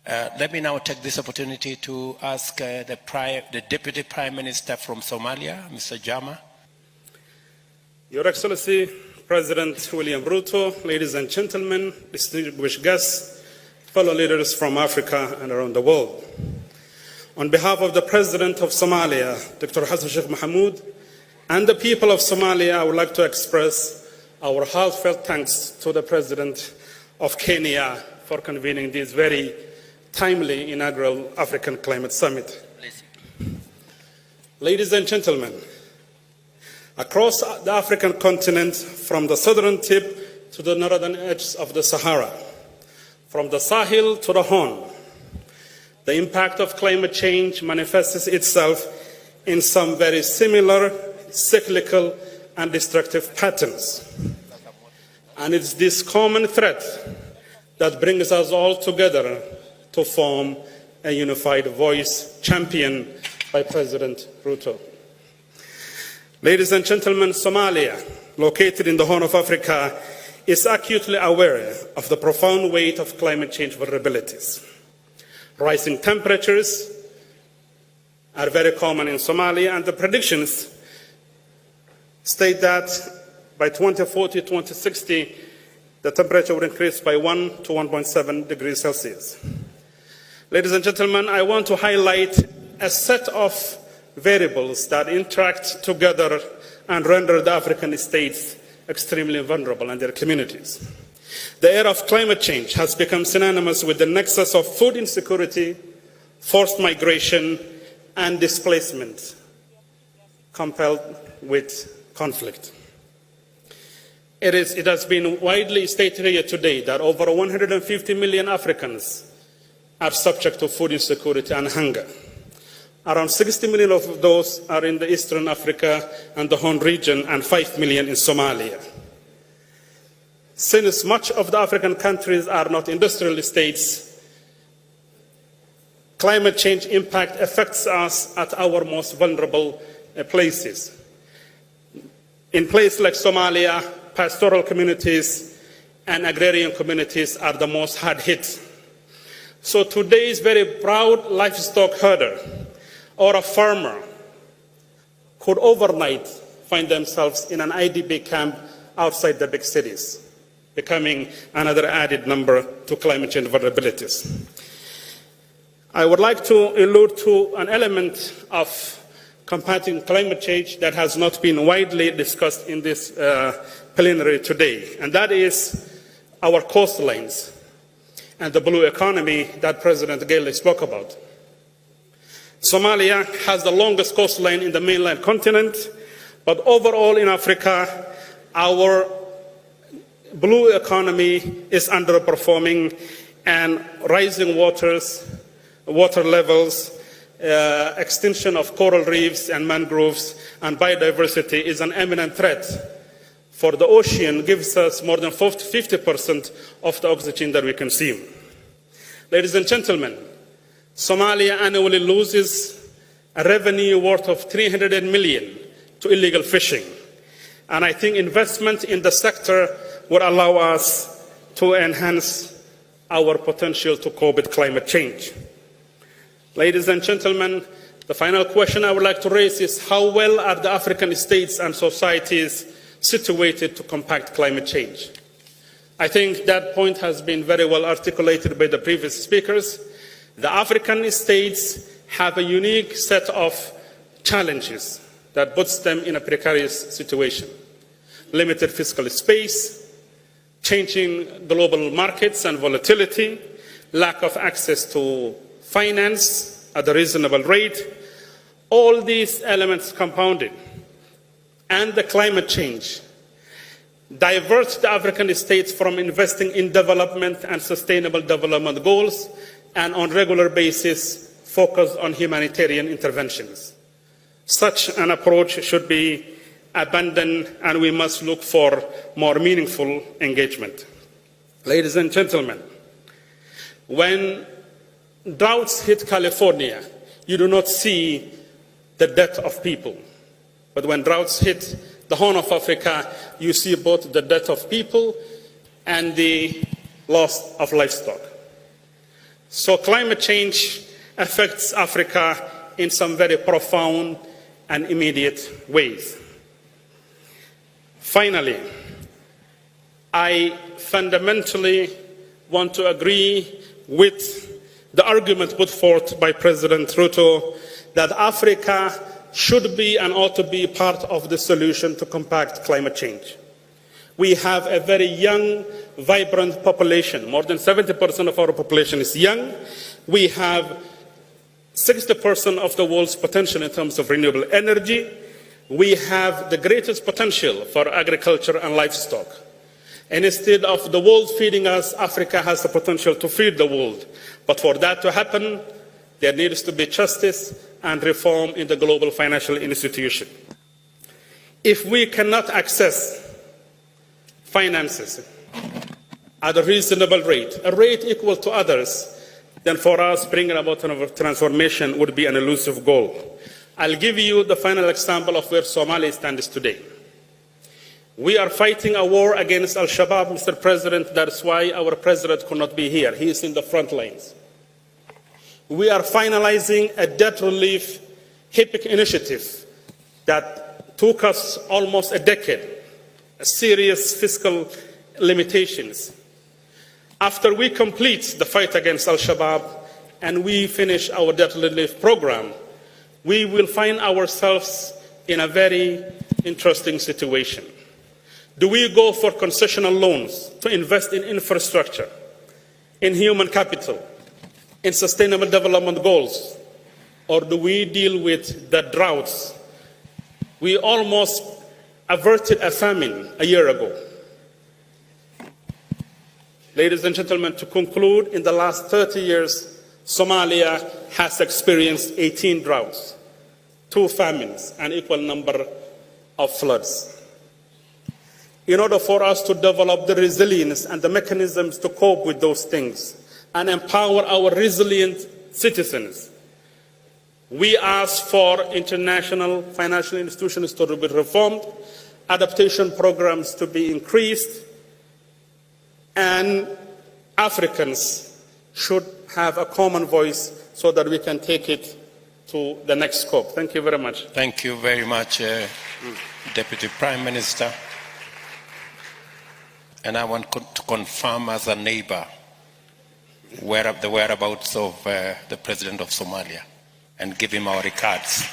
Let me now take this opportunity to ask the Deputy Prime Minister from Somalia, Mr. Jaamac. Your Excellency, President William Ruto, ladies and gentlemen, distinguished guests, fellow leaders from Africa and around the world. On behalf of the President of Somalia, Dr. Hassan Sheikh Mohamud, and the people of Somalia, I would like to express our heartfelt thanks to the President of Kenya for convening this very timely inaugural African Climate Summit. Ladies and gentlemen, across the African continent, from the southern tip to the northern edge of the Sahara, from the Sahel to the Horn, the impact of climate change manifests itself in some very similar, cyclical, and destructive patterns. And it's this common threat that brings us all together to form a unified voice championed by President Ruto. Ladies and gentlemen, Somalia, located in the Horn of Africa, is acutely aware of the profound weight of climate change vulnerabilities. Rising temperatures are very common in Somalia, and the predictions state that by 2040-2060, the temperature will increase by 1 to 1.7 degrees Celsius. Ladies and gentlemen, I want to highlight a set of variables that interact together and render the African states extremely vulnerable and their communities. The era of climate change has become synonymous with the nexus of food insecurity, forced migration, and displacement, coupled with conflict. It has been widely stated here today that over 150 million Africans are subject to food insecurity and hunger. Around 60 million of those are in the Eastern Africa and the Horn region, and 5 million in Somalia. Since much of the African countries are not industrial states, climate change impact affects us at our most vulnerable places. In places like Somalia, pastoral communities and agrarian communities are the most hard hit. So today's very proud livestock herder or a farmer could overnight find themselves in an IDP camp outside the big cities, becoming another added number to climate change vulnerabilities. I would like to allude to an element of combating climate change that has not been widely discussed in this plenary today, and that is our coastlines and the blue economy that President Gailey spoke about. Somalia has the longest coastline in the mainland continent, but overall in Africa, our blue economy is underperforming, and rising water levels, extinction of coral reefs and mangroves, and biodiversity is an imminent threat. For the ocean gives us more than 50% of the oxygen that we consume. Ladies and gentlemen, Somalia annually loses a revenue worth of 300 million to illegal fishing. And I think investment in the sector would allow us to enhance our potential to cope with climate change. Ladies and gentlemen, the final question I would like to raise is how well are the African states and societies situated to combat climate change? I think that point has been very well articulated by the previous speakers. The African states have a unique set of challenges that puts them in a precarious situation. Limited fiscal space, changing global markets and volatility, lack of access to finance at a reasonable rate, all these elements compounded, and the climate change divert the African states from investing in development and sustainable development goals, and on a regular basis focus on humanitarian interventions. Such an approach should be abandoned, and we must look for more meaningful engagement. Ladies and gentlemen, when droughts hit California, you do not see the death of people. But when droughts hit the Horn of Africa, you see both the death of people and the loss of livestock. So climate change affects Africa in some very profound and immediate ways. Finally, I fundamentally want to agree with the argument put forth by President Ruto that Africa should be and ought to be part of the solution to combat climate change. We have a very young, vibrant population. More than 70% of our population is young. We have 60% of the world's potential in terms of renewable energy. We have the greatest potential for agriculture and livestock. And instead of the world feeding us, Africa has the potential to feed the world. But for that to happen, there needs to be justice and reform in the global financial institution. If we cannot access finances at a reasonable rate, a rate equal to others, then for us bringing about a transformation would be an elusive goal. I'll give you the final example of where Somalia stands today. We are fighting a war against Al-Shabaab, Mr. President. That's why our president could not be here. He is in the front lines. We are finalizing a debt relief HIPC initiative that took us almost a decade, serious fiscal limitations. After we complete the fight against Al-Shabaab and we finish our debt relief program, we will find ourselves in a very interesting situation. Do we go for concessional loans to invest in infrastructure, in human capital, in sustainable development goals, or do we deal with the droughts? We almost averted a famine a year ago. Ladies and gentlemen, to conclude, in the last 30 years, Somalia has experienced 18 droughts, 2 famines, an equal number of floods. In order for us to develop the resilience and the mechanisms to cope with those things and empower our resilient citizens, we ask for international financial institutions to be reformed, adaptation programs to be increased, and Africans should have a common voice so that we can take it to the next scope. Thank you very much. Thank you very much, Deputy Prime Minister. And I want to confirm as a neighbor the whereabouts of the President of Somalia and give him our regards.